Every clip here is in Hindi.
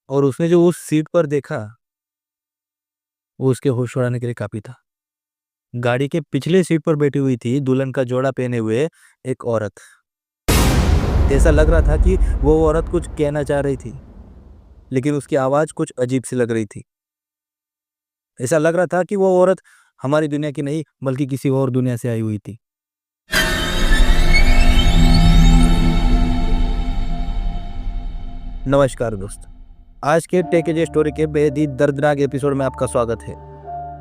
और उसने जो उस सीट पर देखा वो उसके होश उड़ाने के लिए काफी था। गाड़ी के पिछले सीट पर बैठी हुई थी दुल्हन का जोड़ा पहने हुए एक औरत। ऐसा लग रहा था कि वो औरत कुछ कहना चाह रही थी, लेकिन उसकी आवाज कुछ अजीब सी लग रही थी। ऐसा लग रहा था कि वो औरत हमारी दुनिया की नहीं बल्कि किसी और दुनिया से आई हुई थी। नमस्कार दोस्त, आज के टेक एजे स्टोरी के बेहद ही दर्दनाक एपिसोड में आपका स्वागत है।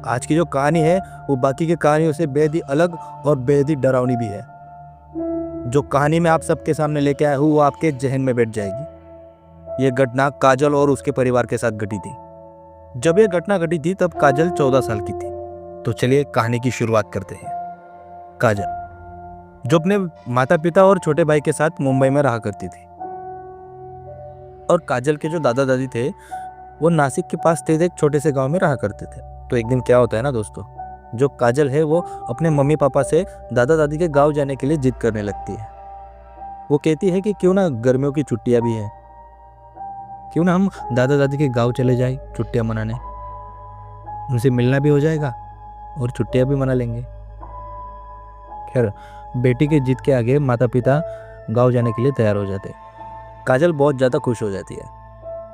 आज की जो कहानी है वो बाकी की कहानियों से बेहद ही अलग और बेहद ही डरावनी भी है। जो कहानी मैं आप सबके सामने लेके आया हूँ वो आपके जहन में बैठ जाएगी। ये घटना काजल और उसके परिवार के साथ घटी थी। जब ये घटना घटी थी तब काजल 14 साल की थी। तो चलिए कहानी की शुरुआत करते हैं। काजल जो अपने माता पिता और छोटे भाई के साथ मुंबई में रहा करती थी, और काजल के जो दादा दादी थे वो नासिक के पास स्थित एक छोटे से गांव में रहा करते थे। तो एक दिन क्या होता है ना दोस्तों, जो काजल है वो अपने मम्मी पापा से दादा दादी के गांव जाने के लिए जिद करने लगती है। वो कहती है कि क्यों ना गर्मियों की छुट्टियां भी है, क्यों ना हम दादा दादी के गांव चले जाए छुट्टियां मनाने, उनसे मिलना भी हो जाएगा और छुट्टियां भी मना लेंगे। खैर, बेटी के जिद के आगे माता पिता गांव जाने के लिए तैयार हो जाते। काजल बहुत ज़्यादा खुश हो जाती है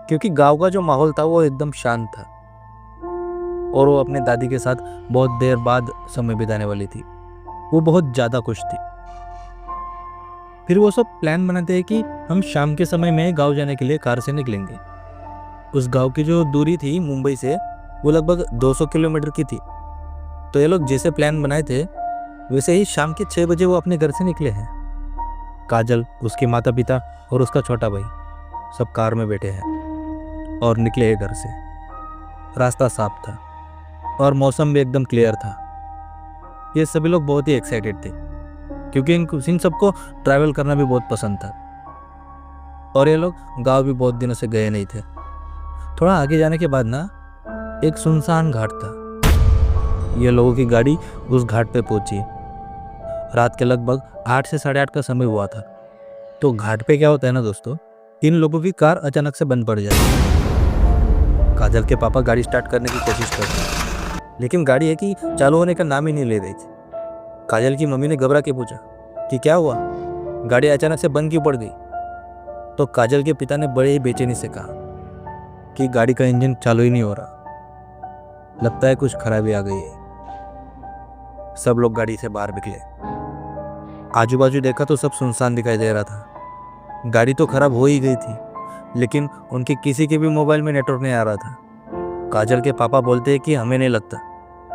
क्योंकि गांव का जो माहौल था वो एकदम शांत था और वो अपने दादी के साथ बहुत देर बाद समय बिताने वाली थी। वो बहुत ज़्यादा खुश थी। फिर वो सब प्लान बनाते हैं कि हम शाम के समय में गांव जाने के लिए कार से निकलेंगे। उस गांव की जो दूरी थी मुंबई से वो लगभग 200 किलोमीटर की थी। तो ये लोग जैसे प्लान बनाए थे वैसे ही शाम के 6 बजे वो अपने घर से निकले हैं। काजल, उसके माता पिता और उसका छोटा भाई सब कार में बैठे हैं और निकले हैं घर से। रास्ता साफ था और मौसम भी एकदम क्लियर था। ये सभी लोग बहुत ही एक्साइटेड थे क्योंकि इन सबको ट्रैवल करना भी बहुत पसंद था और ये लोग गांव भी बहुत दिनों से गए नहीं थे। थोड़ा आगे जाने के बाद ना एक सुनसान घाट था। ये लोगों की गाड़ी उस घाट पे पहुंची। रात के लगभग 8 से 8:30 का समय हुआ था। तो घाट पे क्या होता है ना दोस्तों, इन लोगों की कार अचानक से बंद पड़ जाती है। काजल के पापा गाड़ी स्टार्ट करने की कोशिश करते लेकिन गाड़ी है कि चालू होने का नाम ही नहीं ले रही थी। काजल की मम्मी ने घबरा के पूछा कि क्या हुआ, गाड़ी अचानक से बंद क्यों पड़ गई। तो काजल के पिता ने बड़े ही बेचैनी से कहा कि गाड़ी का इंजन चालू ही नहीं हो रहा, लगता है कुछ खराबी आ गई है। सब लोग गाड़ी से बाहर निकले। आजू बाजू देखा तो सब सुनसान दिखाई दे रहा था। गाड़ी तो खराब हो ही गई थी लेकिन उनके किसी के भी मोबाइल में नेटवर्क नहीं आ रहा था। काजल के पापा बोलते हैं कि हमें नहीं लगता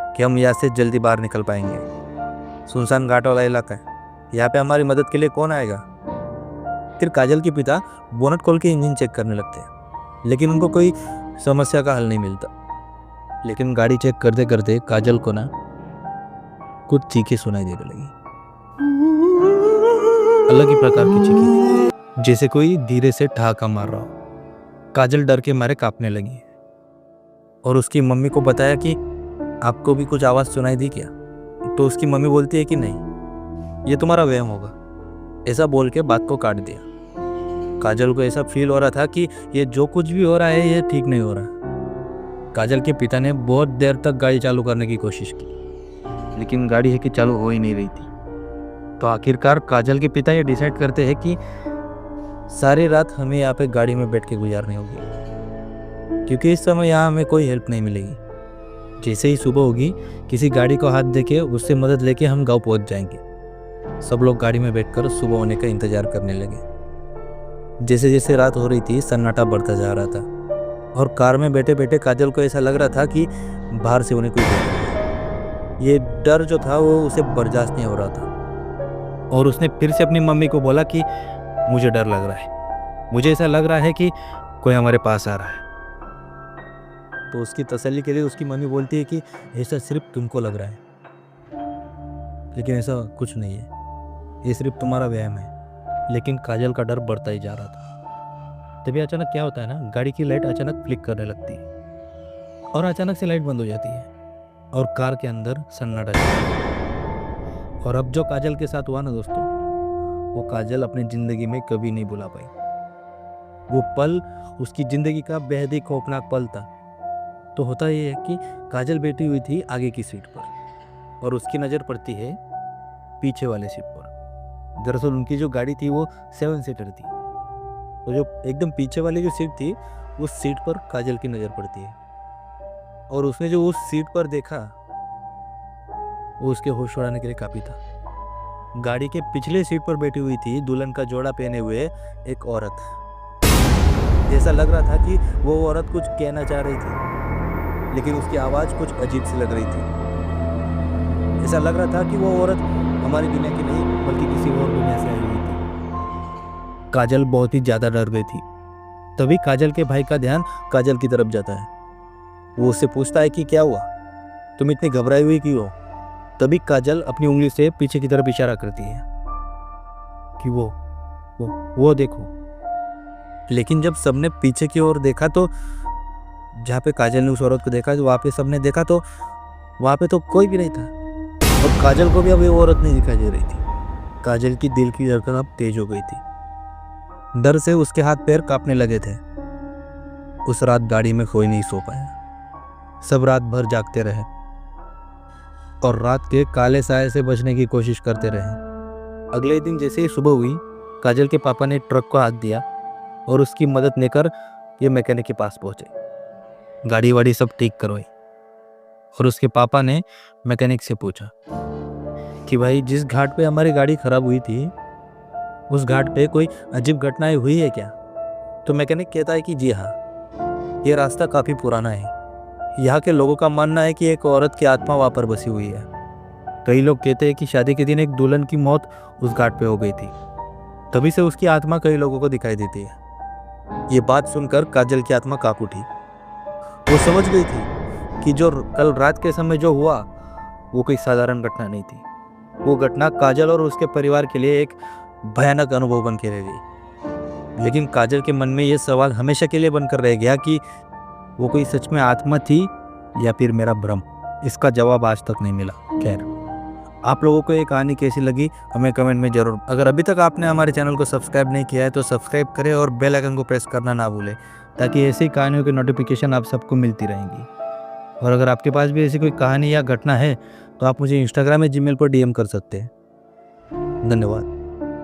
कि हम यहाँ से जल्दी बाहर निकल पाएंगे। सुनसान घाट वाला इलाका है, यहाँ पे हमारी मदद के लिए कौन आएगा। फिर काजल के पिता बोनट खोल के इंजन चेक करने लगते हैं लेकिन उनको कोई समस्या का हल नहीं मिलता। लेकिन गाड़ी चेक करते करते काजल को ना कुछ चीखें सुनाई देने लगी। अलग ही प्रकार की चीखें थी, जैसे कोई धीरे से ठहाका मार रहा हो। काजल डर के मारे कांपने लगी और उसकी मम्मी को बताया कि आपको भी कुछ आवाज़ सुनाई दी क्या। तो उसकी मम्मी बोलती है कि नहीं, ये तुम्हारा वहम होगा। ऐसा बोल के बात को काट दिया। काजल को ऐसा फील हो रहा था कि ये जो कुछ भी हो रहा है ये ठीक नहीं हो रहा। काजल के पिता ने बहुत देर तक गाड़ी चालू करने की कोशिश की लेकिन गाड़ी है कि चालू हो ही नहीं रही थी। तो आखिरकार काजल के पिता ये डिसाइड करते हैं कि सारी रात हमें यहाँ पे गाड़ी में बैठ के गुजारनी होगी क्योंकि इस समय यहाँ हमें कोई हेल्प नहीं मिलेगी। जैसे ही सुबह होगी किसी गाड़ी को हाथ देके उससे मदद लेके हम गांव पहुँच जाएंगे। सब लोग गाड़ी में बैठकर सुबह होने का इंतजार करने लगे। जैसे जैसे रात हो रही थी सन्नाटा बढ़ता जा रहा था और कार में बैठे बैठे काजल को ऐसा लग रहा था कि बाहर से उन्हें कोई देख रहा है। ये डर जो था वो उसे बर्दाश्त नहीं हो रहा था और उसने फिर से अपनी मम्मी को बोला कि मुझे डर लग रहा है, मुझे ऐसा लग रहा है कि कोई हमारे पास आ रहा है। तो उसकी तसल्ली के लिए उसकी मम्मी बोलती है कि ऐसा सिर्फ तुमको लग रहा है, लेकिन ऐसा कुछ नहीं है, ये सिर्फ तुम्हारा वहम है। लेकिन काजल का डर बढ़ता ही जा रहा था। तभी अचानक क्या होता है ना, गाड़ी की लाइट अचानक फ्लिक करने लगती है और अचानक से लाइट बंद हो जाती है और कार के अंदर सन्नाटा छा जाता है। और अब जो काजल के साथ हुआ ना दोस्तों, वो काजल अपनी ज़िंदगी में कभी नहीं भुला पाई। वो पल उसकी ज़िंदगी का बेहद ही खौफनाक पल था। तो होता ये है कि काजल बैठी हुई थी आगे की सीट पर और उसकी नज़र पड़ती है पीछे वाले सीट पर। दरअसल उनकी जो गाड़ी थी वो 7 सीटर थी। तो जो एकदम पीछे वाली जो सीट थी उस सीट पर काजल की नज़र पड़ती है और उसने जो उस सीट पर देखा वो उसके होश उड़ाने के लिए काफ़ी था। गाड़ी के पिछले सीट पर बैठी हुई थी दुल्हन का जोड़ा पहने हुए एक औरत। जैसा लग रहा था कि वो औरत कुछ कहना चाह रही थी, लेकिन उसकी आवाज़ कुछ अजीब सी लग रही थी। ऐसा लग रहा था कि वो औरत हमारी दुनिया की नहीं बल्कि किसी और दुनिया से आई हुई थी। काजल बहुत ही ज़्यादा डर गई थी। तभी काजल के भाई का ध्यान काजल की तरफ जाता है। वो उससे पूछता है कि क्या हुआ, तुम इतनी घबराई हुई क्यों हो। तभी काजल अपनी उंगली से पीछे की तरफ इशारा करती है कि वो देखो। लेकिन जब सबने पीछे की ओर देखा तो जहाँ पे काजल ने उस औरत को देखा, वहाँ पे सबने देखा तो वहाँ पे तो कोई भी नहीं था और काजल को भी अब ये औरत नहीं दिखाई दे रही थी। काजल की दिल की धड़कन अब तेज हो गई थी। डर से उसके हाथ पैर कांपने लगे थे। उस रात गाड़ी में कोई नहीं सो पाया। सब रात भर जागते रहे और रात के काले साए से बचने की कोशिश करते रहे। अगले दिन जैसे ही सुबह हुई, काजल के पापा ने ट्रक को हाथ दिया और उसकी मदद लेकर ये मैकेनिक के पास पहुंचे। गाड़ी वाड़ी सब ठीक करवाई और उसके पापा ने मैकेनिक से पूछा कि भाई जिस घाट पे हमारी गाड़ी खराब हुई थी उस घाट पे कोई अजीब घटनाएं हुई है क्या। तो मैकेनिक कहता है कि जी हाँ, ये रास्ता काफ़ी पुराना है। यहाँ के लोगों का मानना है कि एक औरत की आत्मा वहाँ पर बसी हुई है। कई लोग कहते हैं कि शादी के दिन एक दुल्हन की मौत उस घाट पे हो गई थी, तभी से उसकी आत्मा कई लोगों को दिखाई देती है। ये बात सुनकर काजल की आत्मा कांप उठी। वो समझ गई थी कि जो कल रात के समय जो हुआ वो कोई साधारण घटना नहीं थी। वो घटना काजल और उसके परिवार के लिए एक भयानक अनुभव बन के रह गई। लेकिन काजल के मन में ये सवाल हमेशा के लिए बनकर रह गया कि वो कोई सच में आत्मा थी या फिर मेरा भ्रम। इसका जवाब आज तक नहीं मिला। खैर, आप लोगों को ये कहानी कैसी लगी हमें कमेंट में जरूर। अगर अभी तक आपने हमारे चैनल को सब्सक्राइब नहीं किया है तो सब्सक्राइब करें और बेल आइकन को प्रेस करना ना भूलें, ताकि ऐसी कहानियों की नोटिफिकेशन आप सबको मिलती रहेंगी। और अगर आपके पास भी ऐसी कोई कहानी या घटना है तो आप मुझे इंस्टाग्राम या जीमेल पर DM कर सकते हैं। धन्यवाद।